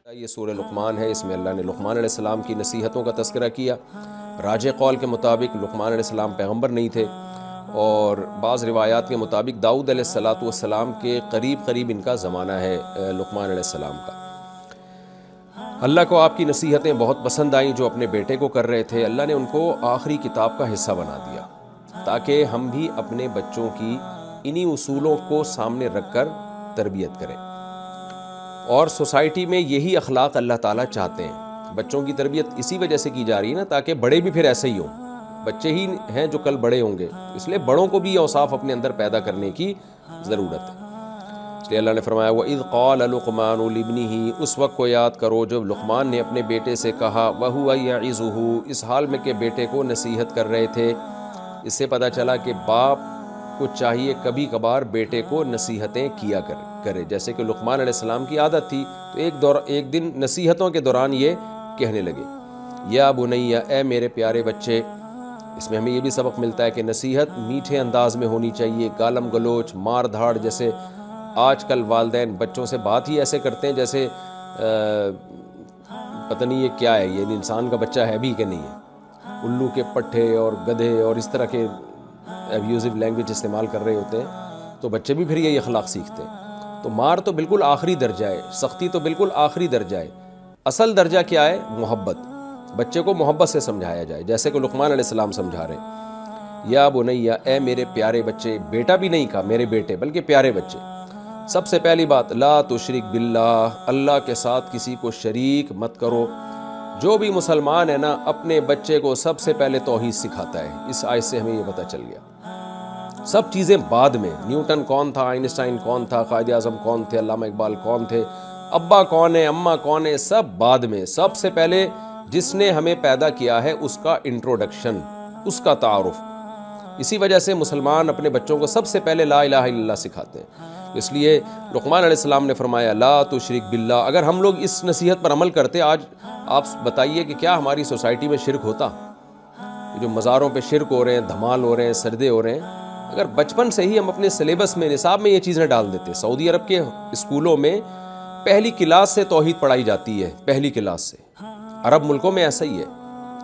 یہ سورہ لقمان ہے، اس میں اللہ نے لقمان علیہ السلام کی نصیحتوں کا تذکرہ کیا۔ راجح قول کے مطابق لقمان علیہ السلام پیغمبر نہیں تھے، اور بعض روایات کے مطابق داؤد علیہ السلام کے قریب ان کا زمانہ ہے لقمان علیہ السلام کا۔ اللہ کو آپ کی نصیحتیں بہت پسند آئیں جو اپنے بیٹے کو کر رہے تھے۔ اللہ نے ان کو آخری کتاب کا حصہ بنا دیا تاکہ ہم بھی اپنے بچوں کی انہی اصولوں کو سامنے رکھ کر تربیت کریں، اور سوسائٹی میں یہی اخلاق اللہ تعالیٰ چاہتے ہیں۔ بچوں کی تربیت اسی وجہ سے کی جا رہی ہے نا، تاکہ بڑے بھی پھر ایسے ہی ہوں۔ بچے ہی ہیں جو کل بڑے ہوں گے، اس لیے بڑوں کو بھی یہ اوصاف اپنے اندر پیدا کرنے کی ضرورت ہے۔ اس لیے اللہ نے فرمایا وَإِذْ قَالَ لُقْمَانُ لِابْنِهِ، اس وقت کو یاد کرو جب لقمان نے اپنے بیٹے سے کہا وَهُوَ يَعِظُهُ، اس حال میں کہ بیٹے کو نصیحت کر رہے تھے۔ اس سے پتہ چلا کہ باپ کو چاہیے کبھی کبھار بیٹے کو نصیحتیں کیا کرے، جیسے کہ لقمان علیہ السلام کی عادت تھی، تو ایک دن نصیحتوں کے دوران یہ کہنے لگے یا بنیا، اے میرے پیارے بچے۔ اس میں ہمیں یہ بھی سبق ملتا ہے کہ نصیحت میٹھے انداز میں ہونی چاہیے، گالم گلوچ مار دھاڑ جیسے آج کل والدین بچوں سے بات ہی ایسے کرتے ہیں جیسے پتہ نہیں یہ کیا ہے، یہ انسان کا بچہ ہے بھی کہ نہیں ہے۔ الو کے پٹھے اور گدھے اور اس طرح کے ایبیوزو لینگویج استعمال کر رہے ہوتے ہیں، تو بچے بھی پھر یہی اخلاق سیکھتے ہیں۔ تو مار تو بالکل آخری درجہ ہے، سختی تو بالکل آخری درجہ ہے۔ اصل درجہ کیا ہے؟ محبت۔ بچے کو محبت سے سمجھایا جائے، جیسے کہ لقمان علیہ السلام سمجھا رہے ہیں یا بنیا، اے میرے پیارے بچے۔ بیٹا بھی نہیں کہا میرے بیٹے، بلکہ پیارے بچے۔ سب سے پہلی بات لا تشرک باللہ، اللہ کے ساتھ کسی کو شریک مت کرو۔ جو بھی مسلمان ہے نا، اپنے بچے کو سب سے پہلے توحید سکھاتا ہے۔ اس آیت سے ہمیں یہ پتہ چل گیا۔ سب چیزیں بعد میں، نیوٹن کون تھا، آئنسٹائن کون تھا، قائد اعظم کون تھے، علامہ اقبال کون تھے، ابا کون ہے، اماں کون ہے، سب بعد میں۔ سب سے پہلے جس نے ہمیں پیدا کیا ہے اس کا انٹروڈکشن، اس کا تعارف۔ اسی وجہ سے مسلمان اپنے بچوں کو سب سے پہلے لا الہ الا اللہ سکھاتے ہیں۔ اس لیے لقمان علیہ السلام نے فرمایا لا تشرک باللہ۔ اگر ہم لوگ اس نصیحت پر عمل کرتے، آج آپ بتائیے کہ کیا ہماری سوسائٹی میں شرک ہوتا؟ جو مزاروں پہ شرک ہو رہے ہیں، دھمال ہو رہے ہیں، سردے ہو رہے ہیں، اگر بچپن سے ہی ہم اپنے سلیبس میں، نصاب میں یہ چیزیں ڈال دیتے۔ سعودی عرب کے اسکولوں میں پہلی کلاس سے توحید پڑھائی جاتی ہے، پہلی کلاس سے۔ عرب ملکوں میں ایسا ہی ہے،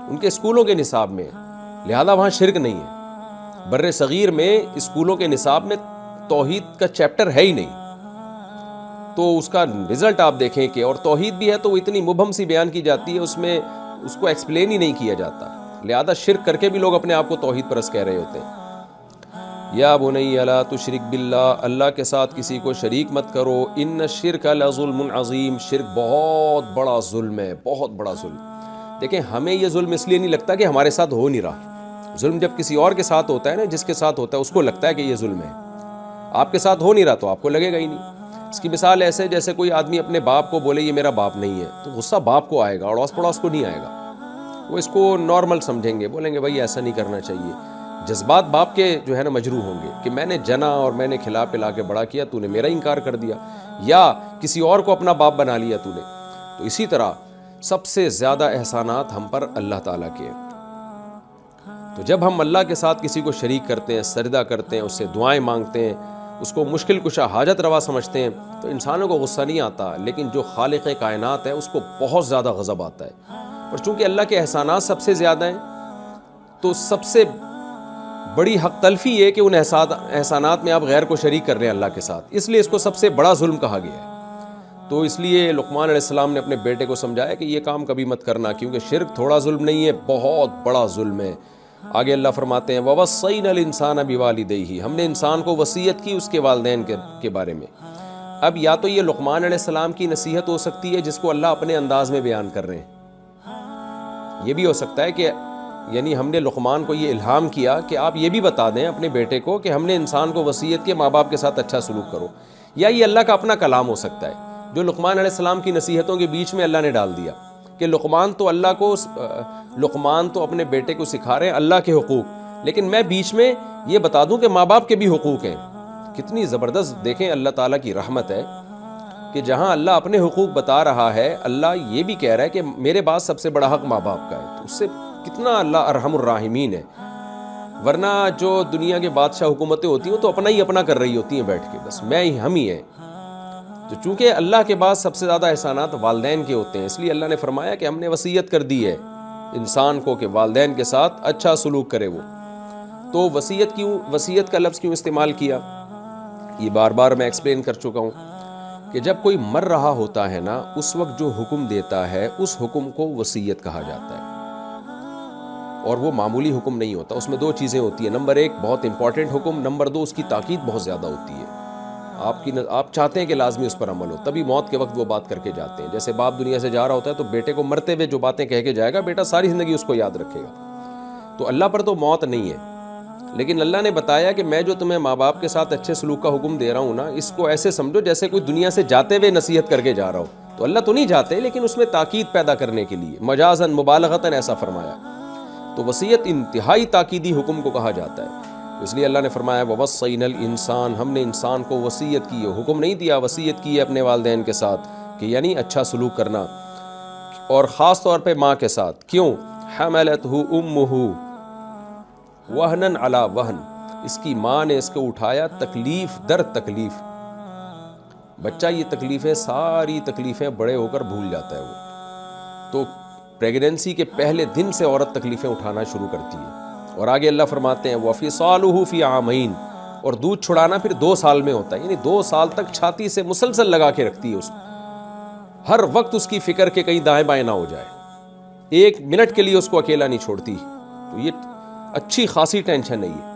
ان کے اسکولوں کے نصاب میں، لہذا وہاں شرک نہیں ہے۔ بر صغیر میں اسکولوں کے نصاب میں توحید کا چیپٹر ہے ہی نہیں، تو اس کا رزلٹ آپ دیکھیں کہ، اور توحید بھی ہے تو وہ اتنی مبہم سی بیان کی جاتی ہے، اس میں اس کو ایکسپلین ہی نہیں کیا جاتا، لہذا شرک کر کے بھی لوگ اپنے آپ کو توحید پرست کہہ رہے ہوتے ہیں۔ یا بنی لا تشرک باللہ، اللہ کے ساتھ کسی کو شریک مت کرو، ان الشرک لظلم عظیم، شرک بہت بڑا ظلم ہے، بہت بڑا ظلم۔ دیکھیں ہمیں یہ ظلم اس لیے نہیں لگتا کہ ہمارے ساتھ ہو نہیں رہا۔ ظلم جب کسی اور کے ساتھ ہوتا ہے نا، جس کے ساتھ ہوتا ہے اس کو لگتا ہے کہ یہ ظلم ہے۔ آپ کے ساتھ ہو نہیں رہا تو آپ کو لگے گا ہی نہیں۔ اس کی مثال ایسے جیسے کوئی آدمی اپنے باپ کو بولے یہ میرا باپ نہیں ہے، تو غصہ باپ کو آئے گا، اڑوس پڑوس کو نہیں آئے گا۔ وہ اس کو نارمل سمجھیں گے، بولیں گے بھائی ایسا نہیں کرنا چاہیے۔ جذبات باپ کے جو ہے نا مجروح ہوں گے کہ میں نے جنا اور میں نے کھلا پلا کے بڑا کیا، تو نے میرا انکار کر دیا، یا کسی اور کو اپنا باپ بنا لیا تو نے۔ تو اسی طرح سب سے زیادہ احسانات ہم پر اللہ تعالیٰ کے ہیں۔ تو جب ہم اللہ کے ساتھ کسی کو شریک کرتے ہیں، سجدہ کرتے ہیں، اس سے دعائیں مانگتے ہیں، اس کو مشکل کشا حاجت روا سمجھتے ہیں، تو انسانوں کو غصہ نہیں آتا، لیکن جو خالق کائنات ہے اس کو بہت زیادہ غضب آتا ہے۔ اور چونکہ اللہ کے احسانات سب سے زیادہ ہیں، تو سب سے بڑی حق تلفی یہ کہ ان احسانات میں آپ غیر کو شریک کر رہے ہیں اللہ کے ساتھ، اس لیے اس کو سب سے بڑا ظلم کہا گیا ہے۔ تو اس لیے لقمان علیہ السلام نے اپنے بیٹے کو سمجھایا کہ یہ کام کبھی مت کرنا، کیونکہ شرک تھوڑا ظلم نہیں ہے، بہت بڑا ظلم ہے۔ آگے اللہ فرماتے ہیں وَوَصَّيْنَا الْإِنسَانَ بِوَالِدَيْهِ، ہم نے انسان کو وصیت کی اس کے والدین کے بارے میں۔ اب یا تو یہ لقمان علیہ السلام کی نصیحت ہو سکتی ہے جس کو اللہ اپنے انداز میں بیان کر رہے ہیں، یہ بھی ہو سکتا ہے کہ یعنی ہم نے لقمان کو یہ الہام کیا کہ آپ یہ بھی بتا دیں اپنے بیٹے کو کہ ہم نے انسان کو وصیت کی ماں باپ کے ساتھ اچھا سلوک کرو، یا یہ اللہ کا اپنا کلام ہو سکتا ہے جو لقمان علیہ السلام کی نصیحتوں کے بیچ میں اللہ نے ڈال دیا کہ لقمان تو اپنے بیٹے کو سکھا رہے ہیں اللہ کے حقوق، لیکن میں بیچ میں یہ بتا دوں کہ ماں باپ کے بھی حقوق ہیں۔ کتنی زبردست دیکھیں اللہ تعالیٰ کی رحمت ہے کہ جہاں اللہ اپنے حقوق بتا رہا ہے، اللہ یہ بھی کہہ رہا ہے کہ میرے بعد سب سے بڑا حق ماں باپ کا ہے۔ تو اس سے کتنا اللہ ارحم الراحمین ہے، ورنہ جو دنیا کے بادشاہ حکومتیں ہوتی ہیں تو اپنا ہی اپنا کر رہی ہوتی ہیں بیٹھ کے، بس ہم ہی ہیں۔ تو چونکہ اللہ کے بعد سب سے زیادہ احسانات والدین کے ہوتے ہیں، اس لیے اللہ نے فرمایا کہ ہم نے وصیت کر دی ہے انسان کو کہ والدین کے ساتھ اچھا سلوک کرے وہ۔ تو وصیت کا لفظ کیوں استعمال کیا؟ یہ بار بار میں ایکسپلین کر چکا ہوں کہ جب کوئی مر رہا ہوتا ہے نا، اس وقت جو حکم دیتا ہے اس حکم کو وصیت کہا جاتا ہے، اور وہ معمولی حکم نہیں ہوتا، اس میں دو چیزیں ہوتی ہیں۔ نمبر ایک بہت امپورٹنٹ حکم، نمبر دو اس کی تاکید بہت زیادہ ہوتی ہے۔ آپ چاہتے ہیں کہ لازمی اس پر عمل ہو، تبھی موت کے وقت وہ بات کر کے جاتے ہیں۔ جیسے باپ دنیا سے جا رہا ہوتا ہے تو بیٹے کو مرتے ہوئے جو باتیں کہہ کے جائے گا، بیٹا ساری زندگی اس کو یاد رکھے گا۔ تو اللہ پر تو موت نہیں ہے، لیکن اللہ نے بتایا کہ میں جو تمہیں ماں باپ کے ساتھ اچھے سلوک کا حکم دے رہا ہوں نا، اس کو ایسے سمجھو جیسے کوئی دنیا سے جاتے ہوئے نصیحت کر کے جا رہا ہو۔ تو اللہ تو نہیں جاتے، لیکن اس میں تاکید پیدا کرنے کے لیے مجازاً مبالغتاً ایسا فرمایا۔ تو وصیت انتہائی تاکیدی حکم کو کہا جاتا ہے، اس لیے اللہ نے فرمایا وَوَصَّيْنَا الْإِنسَانَ، ہم نے انسان کو وصیت کی ہے، حکم نہیں دیا، وصیت کی ہے اپنے والدین کے ساتھ کہ یعنی اچھا سلوک کرنا، اور خاص طور پہ ماں کے ساتھ۔ کیوں؟ حَمَلَتْهُ أُمُّهُ وَهْنًا عَلَى وَهْنٍ، اس کی ماں نے اس کو اٹھایا تکلیف در تکلیف۔ بچہ یہ تکلیفیں، ساری تکلیفیں بڑے ہو کر بھول جاتا ہے وہ۔ تو پریگننسی کے پہلے دن سے عورت تکلیفیں اٹھانا شروع کرتی ہے، اور آگے اللہ فرماتے ہیں وَفِصَالُهُ فِي عَامَيْنِ، اور دودھ چھڑانا پھر 2 سال میں ہوتا ہے، یعنی 2 سال تک چھاتی سے مسلسل لگا کے رکھتی ہے اس کو، ہر وقت اس کی فکر کہ کہیں دائیں بائیں نہ ہو جائے، 1 منٹ کے لیے اس کو اکیلا نہیں چھوڑتی۔ تو یہ اچھی خاصی ٹینشن نہیں ہے۔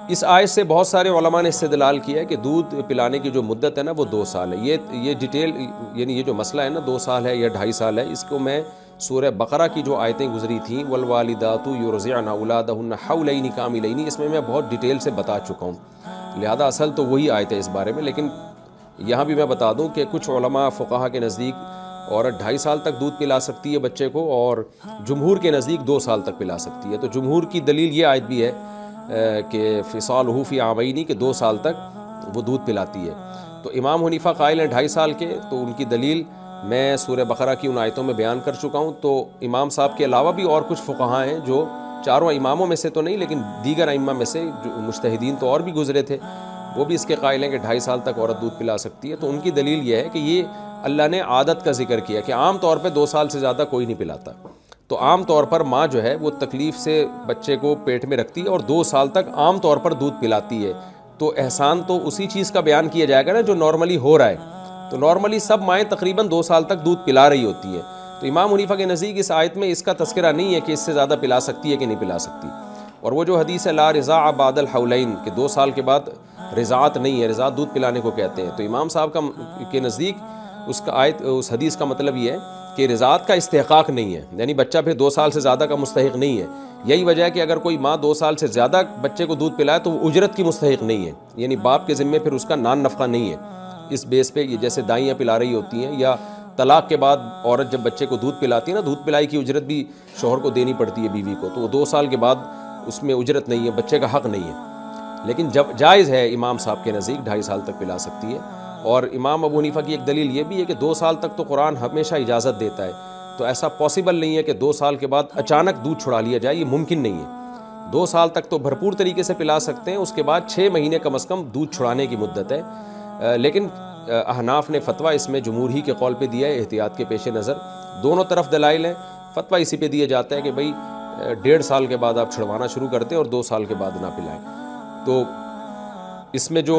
اس آیت سے بہت سارے علماء نے استدلال کیا ہے کہ دودھ پلانے کی جو مدت ہے نا وہ 2 سال ہے۔ یہ ڈیٹیل، یعنی یہ جو مسئلہ ہے نا 2 سال ہے یا 2.5 سال ہے، اس کو میں سورہ بقرہ کی جو آیتیں گزری تھیں والوالدات یرضعن اولادہن حولین کاملین، اس میں بہت ڈیٹیل سے بتا چکا ہوں، لہذا اصل تو وہی آیت ہے اس بارے میں۔ لیکن یہاں بھی میں بتا دوں کہ کچھ علماء فقہا کے نزدیک عورت 2.5 سال تک دودھ پلا سکتی ہے بچے کو، اور جمہور کے نزدیک 2 سال تک پلا سکتی ہے۔ تو جمہور کی دلیل یہ آیت بھی ہے کہ فصالہ فی عامین، کہ 2 سال تک وہ دودھ پلاتی ہے۔ تو امام حنیفہ قائل ہیں 2.5 سال کے، تو ان کی دلیل میں سورہ بقرہ کی ان آیتوں میں بیان کر چکا ہوں۔ تو امام صاحب کے علاوہ بھی اور کچھ فقہاء ہیں جو چاروں اماموں میں سے تو نہیں لیکن دیگر ائمہ میں سے جو مجتہدین تو اور بھی گزرے تھے، وہ بھی اس کے قائل ہیں کہ 2.5 سال تک عورت دودھ پلا سکتی ہے۔ تو ان کی دلیل یہ ہے کہ یہ اللہ نے عادت کا ذکر کیا کہ عام طور پہ 2 سال سے زیادہ کوئی نہیں پلاتا۔ تو عام طور پر ماں جو ہے وہ تکلیف سے بچے کو پیٹ میں رکھتی ہے اور 2 سال تک عام طور پر دودھ پلاتی ہے۔ تو احسان تو اسی چیز کا بیان کیا جائے گا نا جو نارملی ہو رہا ہے۔ تو نارملی سب مائیں تقریباً 2 سال تک دودھ پلا رہی ہوتی ہیں۔ تو امام حنیفہ کے نزدیک اس آیت میں اس کا تذکرہ نہیں ہے کہ اس سے زیادہ پلا سکتی ہے کہ نہیں پلا سکتی۔ اور وہ جو حدیث ہے لا رضاع بعد الحولین، کہ 2 سال کے بعد رضاعت نہیں ہے، رضاعت دودھ پلانے کو کہتے ہیں، تو امام صاحب کے نزدیک اس حدیث کا مطلب یہ ہے کہ رضاعت کا استحقاق نہیں ہے، یعنی بچہ پھر 2 سال سے زیادہ کا مستحق نہیں ہے۔ یہی وجہ ہے کہ اگر کوئی ماں 2 سال سے زیادہ بچے کو دودھ پلائے تو وہ اجرت کی مستحق نہیں ہے، یعنی باپ کے ذمے پھر اس کا نان نفقہ نہیں ہے۔ اس بیس پہ یہ جیسے دائیاں پلا رہی ہوتی ہیں، یا طلاق کے بعد عورت جب بچے کو دودھ پلاتی ہے نا، دودھ پلائی کی اجرت بھی شوہر کو دینی پڑتی ہے بیوی کو، تو وہ 2 سال کے بعد اس میں اجرت نہیں ہے، بچے کا حق نہیں ہے۔ لیکن جب جائز ہے امام صاحب کے نزدیک 2.5 سال تک پلا سکتی ہے۔ اور امام ابو حنیفہ کی ایک دلیل یہ بھی ہے کہ 2 سال تک تو قرآن ہمیشہ اجازت دیتا ہے، تو ایسا پاسبل نہیں ہے کہ 2 سال کے بعد اچانک دودھ چھڑا لیا جائے، یہ ممکن نہیں ہے۔ 2 سال تک تو بھرپور طریقے سے پلا سکتے ہیں، اس کے بعد 6 مہینے کم از کم دودھ چھڑانے کی مدت ہے۔ لیکن احناف نے فتویٰ اس میں جمہور ہی کے قول پہ دیا ہے احتیاط کے پیش نظر، دونوں طرف دلائل ہیں، فتویٰ اسی پہ دیا جاتا ہے کہ بھئی 1.5 سال کے بعد آپ چھڑوانا شروع کرتے ہیں اور 2 سال کے بعد نہ پلائیں۔ تو اس میں جو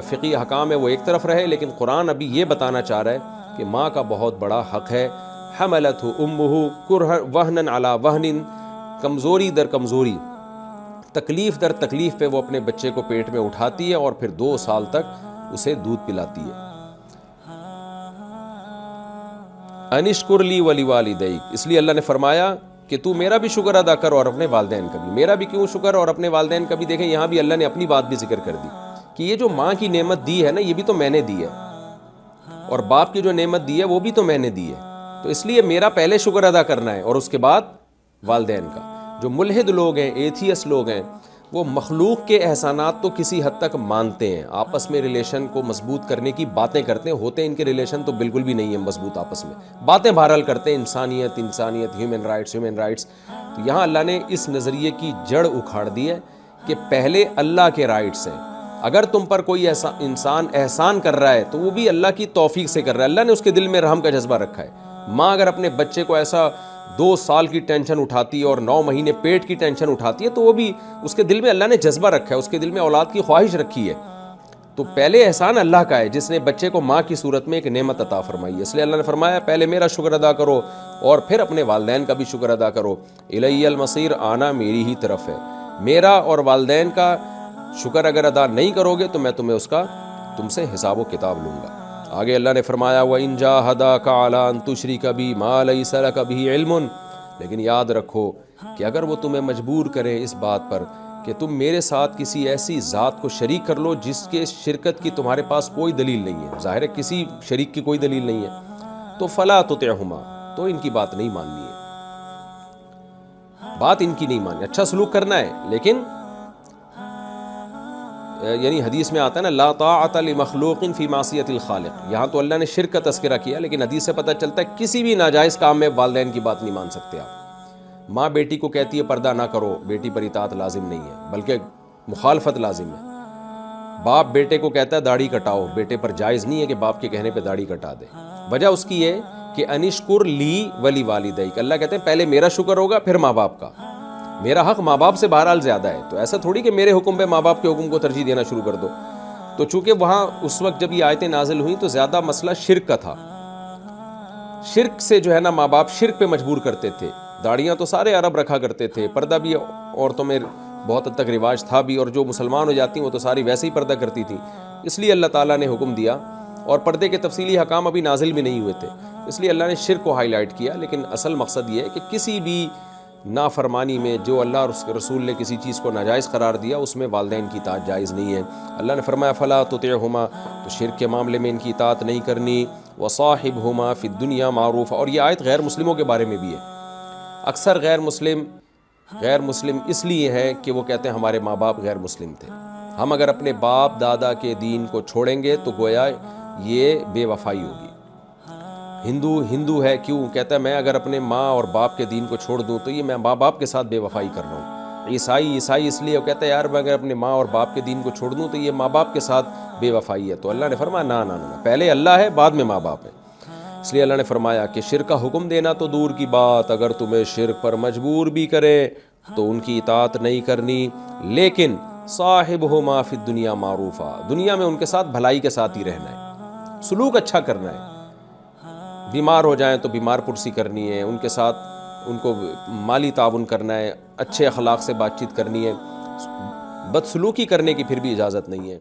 فقہی حکام ہے وہ ایک طرف رہے، لیکن قرآن ابھی یہ بتانا چاہ رہا ہے کہ ماں کا بہت بڑا حق ہے۔ حملتہ امہ وہنًا علی وہن، کمزوری در کمزوری، تکلیف در تکلیف پہ وہ اپنے بچے کو پیٹ میں اٹھاتی ہے اور پھر 2 سال تک اسے دودھ پلاتی ہے۔ انشکر لی ولی والدیک، اس لیے اللہ نے فرمایا کہ تو میرا بھی شکر ادا کر اور اپنے والدین کا بھی۔ میرا بھی کیوں شکر اور اپنے والدین کا بھی؟ دیکھیں یہاں بھی اللہ نے اپنی بات بھی ذکر کر دی کہ یہ جو ماں کی نعمت دی ہے نا، یہ بھی تو میں نے دی ہے، اور باپ کی جو نعمت دی ہے وہ بھی تو میں نے دی ہے۔ تو اس لیے میرا پہلے شکر ادا کرنا ہے اور اس کے بعد والدین کا۔ جو ملحد لوگ ہیں، ایتھیس لوگ ہیں، وہ مخلوق کے احسانات تو کسی حد تک مانتے ہیں، آپس میں ریلیشن کو مضبوط کرنے کی باتیں کرتے ہیں، ہوتے ان کے ریلیشن تو بالکل بھی نہیں ہیں مضبوط، آپس میں باتیں بہرحال کرتے ہیں، انسانیت، ہیومن رائٹس۔ تو یہاں اللہ نے اس نظریے کی جڑ اکھاڑ دی ہے کہ پہلے اللہ کے رائٹس ہیں، اگر تم پر کوئی انسان احسان کر رہا ہے تو وہ بھی اللہ کی توفیق سے کر رہا ہے، اللہ نے اس کے دل میں رحم کا جذبہ رکھا ہے۔ ماں اگر اپنے بچے کو ایسا 2 سال کی ٹینشن اٹھاتی ہے اور 9 مہینے پیٹ کی ٹینشن اٹھاتی ہے تو وہ بھی اس کے دل میں اللہ نے جذبہ رکھا ہے، اس کے دل میں اولاد کی خواہش رکھی ہے۔ تو پہلے احسان اللہ کا ہے جس نے بچے کو ماں کی صورت میں ایک نعمت عطا فرمائی ہے، اس لیے اللہ نے فرمایا پہلے میرا شکر ادا کرو اور پھر اپنے والدین کا بھی شکر ادا کرو۔ الی المصیر، آنا میری ہی طرف ہے، میرا اور والدین کا شکر اگر ادا نہیں کرو گے تو میں تم سے حساب و کتاب لوں گا۔ آگے اللہ نے فرمایا وَإِن جَاهَدَاكَ عَلَىٰ أَن تُشْرِكَ بِي مَا لَيْسَ لَكَ بِهِ عِلْمٌ، لیکن یاد رکھو کہ اگر وہ تمہیں مجبور کریں اس بات پر کہ تم میرے ساتھ کسی ایسی ذات کو شریک کر لو جس کے شرکت کی تمہارے پاس کوئی دلیل نہیں ہے، ظاہر ہے کسی شریک کی کوئی دلیل نہیں ہے، تو فَلَا تُطِعْهُمَا، تو ان کی بات نہیں ماننی ہے، بات ان کی نہیں ماننی، اچھا سلوک کرنا ہے لیکن یعنی حدیث میں آتا ہے نا لا طاعۃ لمخلوق فی معصیۃ الخالق، یہاں تو اللہ نے شرک کا تذکرہ کیا لیکن حدیث سے پتہ چلتا ہے کسی بھی ناجائز کام میں والدین کی بات نہیں مان سکتے آپ۔ ماں بیٹی کو کہتی ہے پردہ نہ کرو، بیٹی پر اطاعت لازم نہیں ہے بلکہ مخالفت لازم ہے۔ باپ بیٹے کو کہتا ہے داڑھی کٹاؤ، بیٹے پر جائز نہیں ہے کہ باپ کے کہنے پہ داڑھی کٹا دے۔ وجہ اس کی ہے کہ انشکر لی ولی والدیک، اللہ کہتے ہیں پہلے میرا شکر ہوگا پھر ماں باپ کا، میرا حق ماں باپ سے بہرحال زیادہ ہے، تو ایسا تھوڑی کہ میرے حکم پہ ماں باپ کے حکم کو ترجیح دینا شروع کر دو۔ تو چونکہ وہاں اس وقت جب یہ آیتیں نازل ہوئیں تو زیادہ مسئلہ شرک کا تھا، شرک سے جو ہے نا ماں باپ شرک پہ مجبور کرتے تھے۔ داڑیاں تو سارے عرب رکھا کرتے تھے، پردہ بھی عورتوں میں بہت حد تک رواج تھا بھی، اور جو مسلمان ہو جاتی وہ تو ساری ویسے ہی پردہ کرتی تھیں، اس لیے اللہ تعالیٰ نے حکم دیا، اور پردے کے تفصیلی حکام ابھی نازل بھی نہیں ہوئے تھے، اس لیے اللہ نے شرک کو ہائی لائٹ کیا۔ لیکن اصل مقصد یہ ہے کہ کسی بھی نافرمانی میں جو اللہ اور اس کے رسول نے کسی چیز کو ناجائز قرار دیا اس میں والدین کی اطاعت جائز نہیں ہے۔ اللہ نے فرمایا فلا تطعهما، تو شرک کے معاملے میں ان کی اطاعت نہیں کرنی، وصاحبهما فی الدنیا معروفا، اور یہ آیت غیر مسلموں کے بارے میں بھی ہے۔ اکثر غیر مسلم اس لیے ہے کہ وہ کہتے ہیں ہمارے ماں باپ غیر مسلم تھے، ہم اگر اپنے باپ دادا کے دین کو چھوڑیں گے تو گویا یہ بے وفائی ہوگی۔ ہندو ہے، کیوں کہتا ہے میں اگر اپنے ماں اور باپ کے دین کو چھوڑ دوں تو یہ میں ماں باپ کے ساتھ بے وفائی کر رہا ہوں۔ عیسائی اس لیے وہ کہتا ہے یار میں اگر اپنے ماں اور باپ کے دین کو چھوڑ دوں تو یہ ماں باپ کے ساتھ بے وفائی ہے۔ تو اللہ نے فرمایا نہ، پہلے اللہ ہے بعد میں ماں باپ ہے۔ اس لیے اللہ نے فرمایا کہ شرک کا حکم دینا تو دور کی بات، اگر تمہیں شرک پر مجبور بھی کرے تو ان کی اطاعت نہیں کرنی، لیکن صاحبہما فی الدنیا معروفا، دنیا میں ان کے ساتھ بھلائی کے ساتھ ہی رہنا ہے، سلوک اچھا کرنا ہے۔ بیمار ہو جائیں تو بیمار پرسی کرنی ہے، ان کے ساتھ ان کو مالی تعاون کرنا ہے، اچھے اخلاق سے بات چیت کرنی ہے، بدسلوکی کرنے کی پھر بھی اجازت نہیں ہے۔